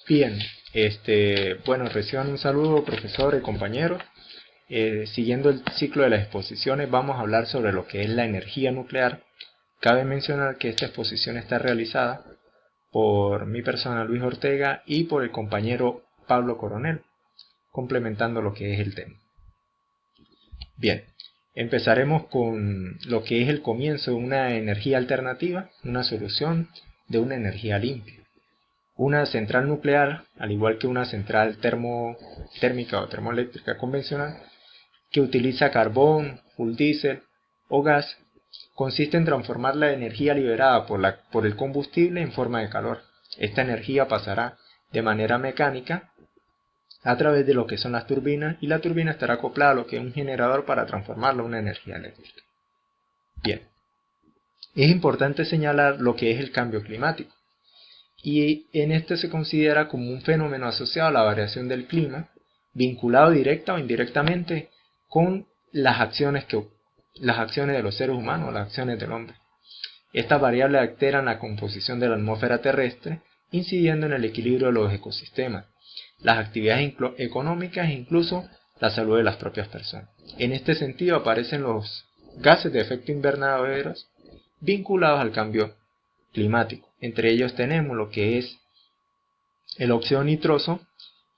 Bien, bueno, reciban un saludo, profesor y compañeros. Siguiendo el ciclo de las exposiciones, vamos a hablar sobre lo que es la energía nuclear. Cabe mencionar que esta exposición está realizada por mi persona, Luis Ortega, y por el compañero Pablo Coronel, complementando lo que es el tema. Bien, empezaremos con lo que es el comienzo de una energía alternativa, una solución de una energía limpia. Una central nuclear, al igual que una central térmica o termoeléctrica convencional, que utiliza carbón, fuel diésel o gas, consiste en transformar la energía liberada por el combustible en forma de calor. Esta energía pasará de manera mecánica a través de lo que son las turbinas, y la turbina estará acoplada a lo que es un generador para transformarla en una energía eléctrica. Bien, es importante señalar lo que es el cambio climático, y en este se considera como un fenómeno asociado a la variación del clima, vinculado directa o indirectamente con las acciones de los seres humanos, las acciones del hombre. Estas variables alteran la composición de la atmósfera terrestre, incidiendo en el equilibrio de los ecosistemas, las actividades económicas e incluso la salud de las propias personas. En este sentido aparecen los gases de efecto invernadero vinculados al cambio climático. Entre ellos tenemos lo que es el óxido nitroso,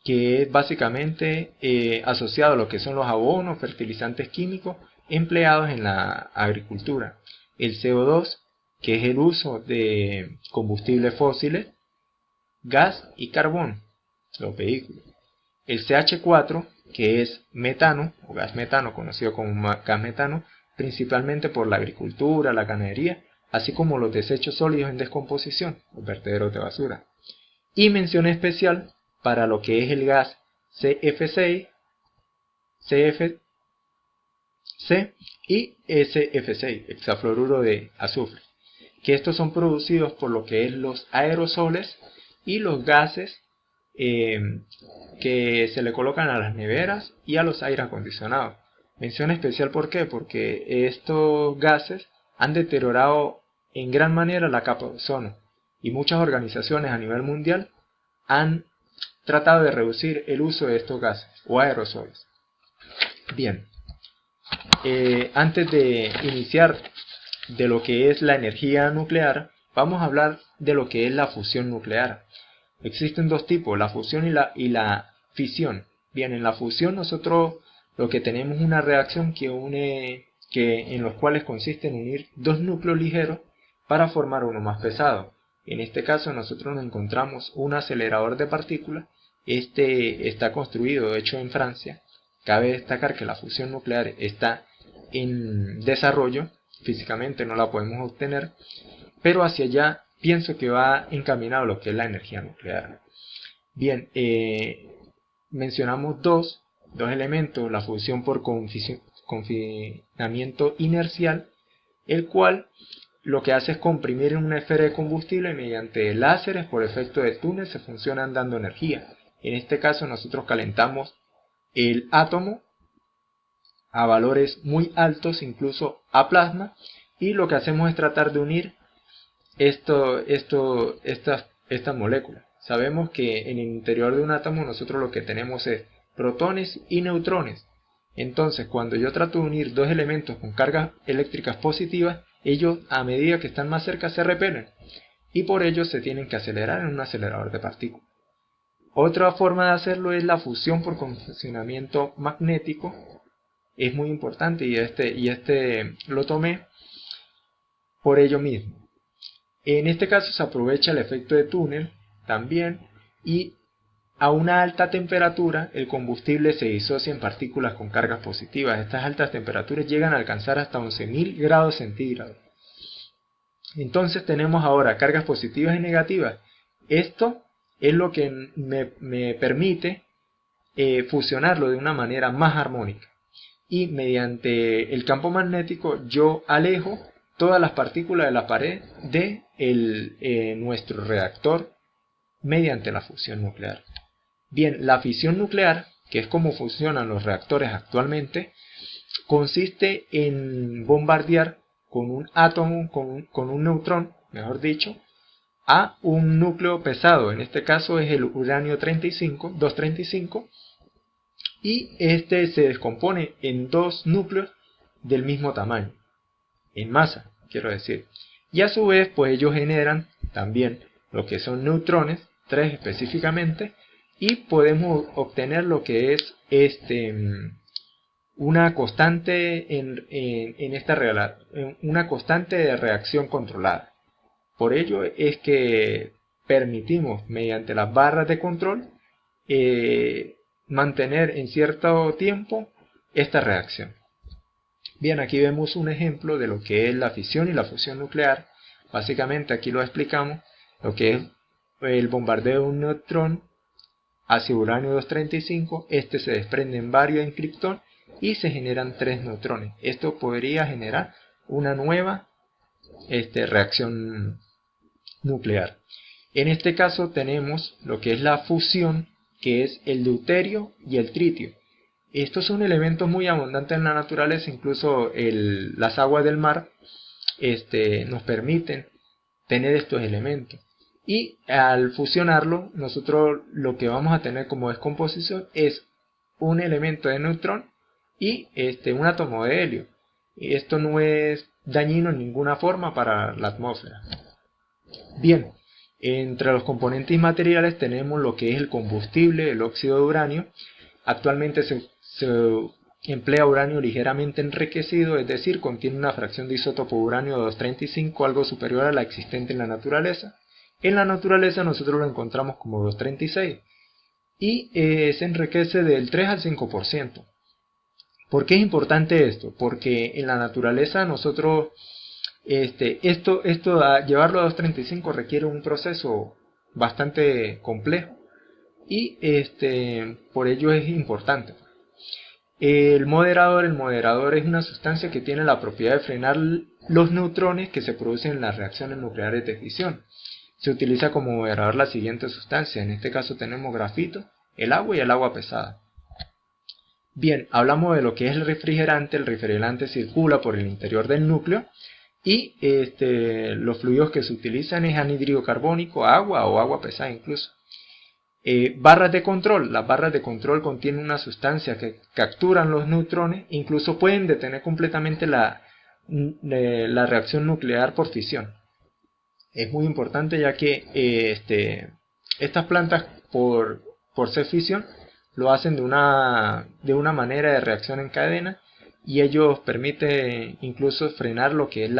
que es básicamente asociado a lo que son los abonos, fertilizantes químicos empleados en la agricultura. El CO2, que es el uso de combustibles fósiles, gas y carbón, los vehículos. El CH4, que es metano, o gas metano, conocido como gas metano, principalmente por la agricultura, la ganadería, así como los desechos sólidos en descomposición, los vertederos de basura. Y mención especial para lo que es el gas CFC, CFC y SF6, hexafluoruro de azufre, que estos son producidos por lo que es los aerosoles y los gases que se le colocan a las neveras y a los aire acondicionados. Mención especial, ¿por qué? Porque estos gases han deteriorado en gran manera la capa de ozono, y muchas organizaciones a nivel mundial han tratado de reducir el uso de estos gases o aerosoles. Bien, antes de iniciar de lo que es la energía nuclear, vamos a hablar de lo que es la fusión nuclear. Existen dos tipos, la fusión y la fisión. Bien, en la fusión nosotros lo que tenemos es una reacción en los cuales consiste en unir dos núcleos ligeros para formar uno más pesado. En este caso nosotros nos encontramos un acelerador de partículas. Este está construido, hecho en Francia. Cabe destacar que la fusión nuclear está en desarrollo, físicamente no la podemos obtener, pero hacia allá pienso que va encaminado lo que es la energía nuclear. Bien, mencionamos dos elementos, la fusión por confinamiento inercial, el cual lo que hace es comprimir una esfera de combustible mediante láseres por efecto de túnel, se funcionan dando energía. En este caso nosotros calentamos el átomo a valores muy altos, incluso a plasma, y lo que hacemos es tratar de unir estas moléculas. Sabemos que en el interior de un átomo nosotros lo que tenemos es protones y neutrones. Entonces, cuando yo trato de unir dos elementos con cargas eléctricas positivas, ellos a medida que están más cerca se repelen, y por ello se tienen que acelerar en un acelerador de partículas. Otra forma de hacerlo es la fusión por condicionamiento magnético. Es muy importante, y este lo tomé por ello mismo. En este caso se aprovecha el efecto de túnel también, y a una alta temperatura el combustible se disocia en partículas con cargas positivas. Estas altas temperaturas llegan a alcanzar hasta 11.000 grados centígrados. Entonces tenemos ahora cargas positivas y negativas. Esto es lo que me permite fusionarlo de una manera más armónica, y mediante el campo magnético yo alejo todas las partículas de la pared de nuestro reactor mediante la fusión nuclear. Bien, la fisión nuclear, que es como funcionan los reactores actualmente, consiste en bombardear con un átomo, con un neutrón, mejor dicho, a un núcleo pesado, en este caso es el uranio 235, y este se descompone en dos núcleos del mismo tamaño, en masa, quiero decir. Y a su vez, pues ellos generan también lo que son neutrones, 3 específicamente, y podemos obtener lo que es una constante una constante de reacción controlada. Por ello es que permitimos, mediante las barras de control, mantener en cierto tiempo esta reacción. Bien, aquí vemos un ejemplo de lo que es la fisión y la fusión nuclear. Básicamente aquí lo explicamos, lo que es el bombardeo de un neutrón hacia uranio 235. Este se desprende en varios en kriptón y se generan 3 neutrones. Esto podría generar una nueva reacción nuclear. En este caso tenemos lo que es la fusión, que es el deuterio y el tritio. Estos son elementos muy abundantes en la naturaleza, incluso las aguas del mar nos permiten tener estos elementos. Y al fusionarlo, nosotros lo que vamos a tener como descomposición es un elemento de neutrón y un átomo de helio. Y esto no es dañino en ninguna forma para la atmósfera. Bien, entre los componentes materiales tenemos lo que es el combustible, el óxido de uranio. Actualmente se emplea uranio ligeramente enriquecido, es decir, contiene una fracción de isótopo uranio 235 algo superior a la existente en la naturaleza. En la naturaleza nosotros lo encontramos como 236 y se enriquece del 3 al 5%. ¿Por qué es importante esto? Porque en la naturaleza nosotros llevarlo a 235 requiere un proceso bastante complejo y por ello es importante. El moderador es una sustancia que tiene la propiedad de frenar los neutrones que se producen en las reacciones nucleares de fisión. Se utiliza como moderador la siguiente sustancia, en este caso tenemos grafito, el agua y el agua pesada. Bien, hablamos de lo que es el refrigerante circula por el interior del núcleo y los fluidos que se utilizan es anhídrido carbónico, agua o agua pesada incluso. Barras de control. Las barras de control contienen una sustancia que capturan los neutrones, incluso pueden detener completamente la reacción nuclear por fisión. Es muy importante ya que estas plantas por ser fisión lo hacen de una manera de reacción en cadena y ellos permiten incluso frenar lo que es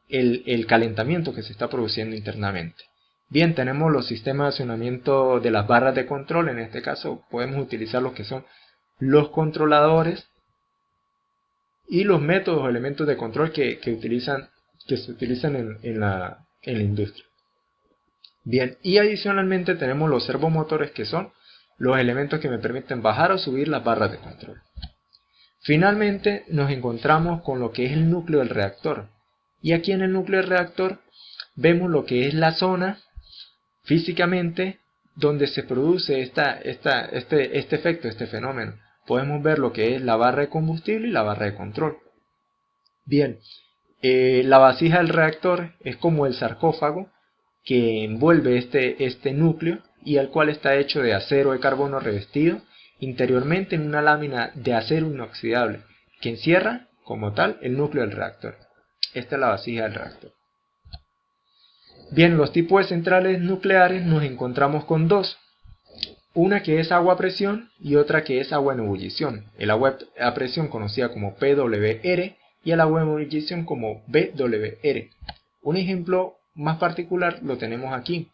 el calentamiento que se está produciendo internamente. Bien, tenemos los sistemas de accionamiento de las barras de control. En este caso podemos utilizar lo que son los controladores y los métodos o elementos de control que se utilizan en la industria. Bien, y adicionalmente tenemos los servomotores, que son los elementos que me permiten bajar o subir las barras de control. Finalmente nos encontramos con lo que es el núcleo del reactor. Y aquí en el núcleo del reactor vemos lo que es la zona físicamente donde se produce este efecto, este fenómeno. Podemos ver lo que es la barra de combustible y la barra de control. Bien, la vasija del reactor es como el sarcófago que envuelve este núcleo y el cual está hecho de acero de carbono revestido interiormente en una lámina de acero inoxidable que encierra como tal el núcleo del reactor. Esta es la vasija del reactor. Bien, los tipos de centrales nucleares nos encontramos con dos. Una que es agua a presión y otra que es agua en ebullición. El agua a presión conocida como PWR y el agua en ebullición como BWR. Un ejemplo más particular lo tenemos aquí,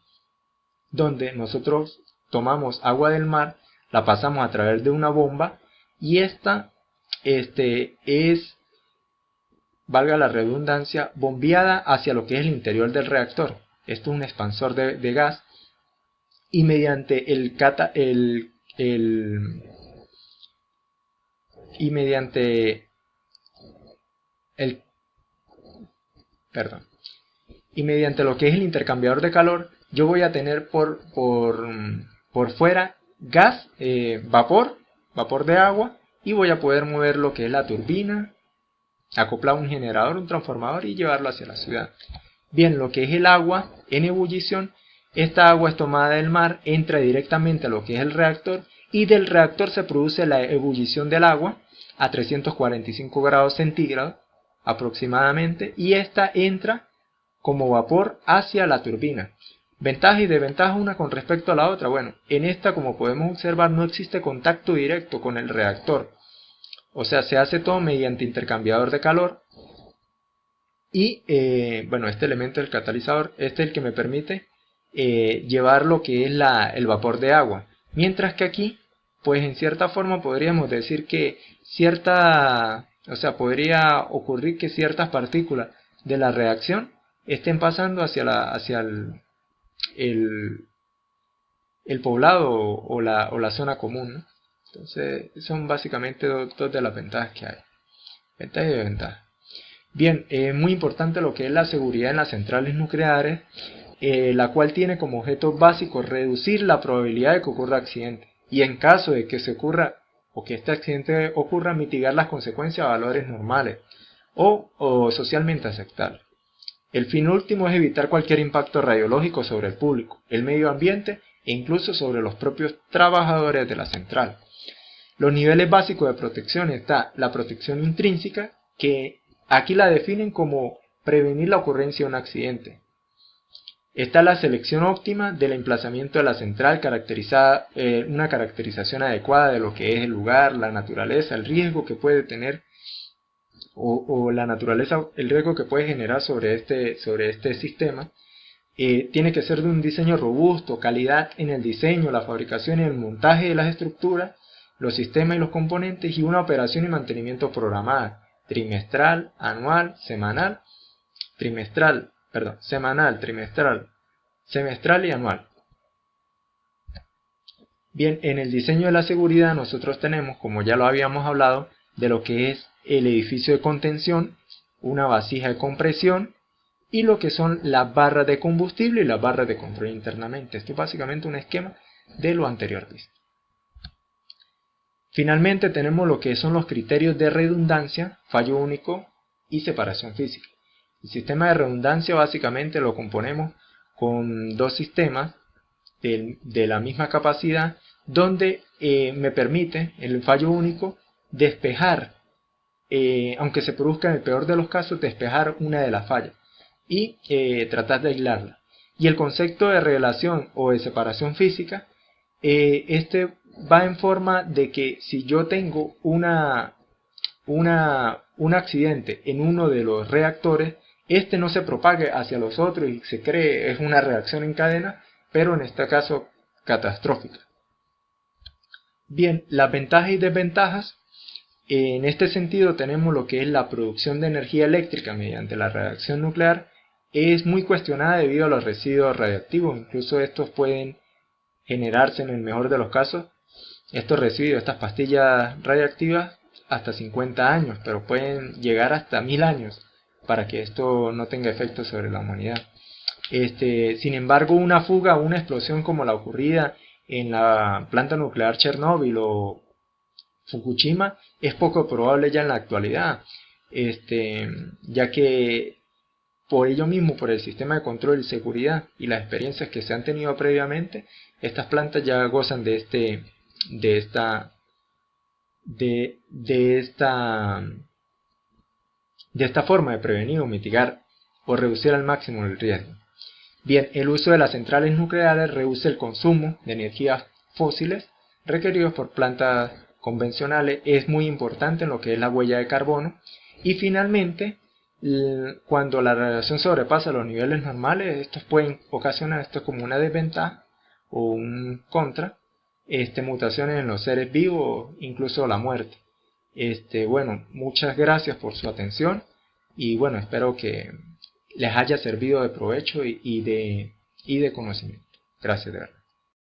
donde nosotros tomamos agua del mar, la pasamos a través de una bomba y esta es, valga la redundancia, bombeada hacia lo que es el interior del reactor. Esto es un expansor de gas y mediante mediante lo que es el intercambiador de calor, yo voy a tener por fuera gas, vapor de agua, y voy a poder mover lo que es la turbina, acoplar un generador, un transformador y llevarlo hacia la ciudad. Bien, lo que es el agua en ebullición, esta agua es tomada del mar, entra directamente a lo que es el reactor y del reactor se produce la ebullición del agua a 345 grados centígrados aproximadamente y esta entra como vapor hacia la turbina. Ventaja y desventaja una con respecto a la otra. Bueno, en esta, como podemos observar, no existe contacto directo con el reactor. O sea, se hace todo mediante intercambiador de calor. Y, bueno, este elemento del catalizador, este es el que me permite llevar lo que es el vapor de agua. Mientras que aquí, pues en cierta forma podríamos decir que podría ocurrir que ciertas partículas de la reacción estén pasando hacia el poblado o la zona común, ¿no? Entonces, son básicamente dos de las ventajas que hay. Ventaja y desventaja. Bien, muy importante lo que es la seguridad en las centrales nucleares, la cual tiene como objeto básico reducir la probabilidad de que ocurra accidente. Y en caso de que se ocurra o que este accidente ocurra, mitigar las consecuencias a valores normales o socialmente aceptables. El fin último es evitar cualquier impacto radiológico sobre el público, el medio ambiente e incluso sobre los propios trabajadores de la central. Los niveles básicos de protección está la protección intrínseca, que aquí la definen como prevenir la ocurrencia de un accidente. Está la selección óptima del emplazamiento de la central, caracterizada, una caracterización adecuada de lo que es el lugar, la naturaleza, el riesgo que puede tener o la naturaleza, el riesgo que puede generar sobre este sistema. Tiene que ser de un diseño robusto, calidad en el diseño, la fabricación y el montaje de las estructuras, los sistemas y los componentes y una operación y mantenimiento programada, trimestral, anual, semanal, semestral y anual. Bien, en el diseño de la seguridad nosotros tenemos, como ya lo habíamos hablado, de lo que es el edificio de contención, una vasija de compresión y lo que son las barras de combustible y las barras de control internamente. Esto es básicamente un esquema de lo anterior visto. Finalmente tenemos lo que son los criterios de redundancia, fallo único y separación física. El sistema de redundancia básicamente lo componemos con dos sistemas de la misma capacidad, donde me permite el fallo único despejar, aunque se produzca en el peor de los casos, despejar una de las fallas y tratar de aislarla. Y el concepto de relación o de separación física, este va en forma de que si yo tengo un accidente en uno de los reactores, este no se propague hacia los otros y se cree, es una reacción en cadena, pero en este caso catastrófica. Bien, las ventajas y desventajas. En este sentido tenemos lo que es la producción de energía eléctrica mediante la reacción nuclear. Es muy cuestionada debido a los residuos radiactivos, incluso estos pueden generarse en el mejor de los casos, estos residuos, estas pastillas radiactivas, hasta 50 años, pero pueden llegar hasta 1000 años para que esto no tenga efecto sobre la humanidad. Sin embargo, una fuga o una explosión como la ocurrida en la planta nuclear Chernóbil o Fukushima es poco probable ya en la actualidad, ya que por ello mismo, por el sistema de control y seguridad y las experiencias que se han tenido previamente, estas plantas ya gozan de esta forma de prevenir o mitigar o reducir al máximo el riesgo. Bien, el uso de las centrales nucleares reduce el consumo de energías fósiles requeridos por plantas convencionales, es muy importante en lo que es la huella de carbono, y finalmente, cuando la radiación sobrepasa los niveles normales, estos pueden ocasionar esto como una desventaja o un contra, mutaciones en los seres vivos, incluso la muerte. Bueno, muchas gracias por su atención y bueno, espero que les haya servido de provecho y de conocimiento. Gracias de verdad.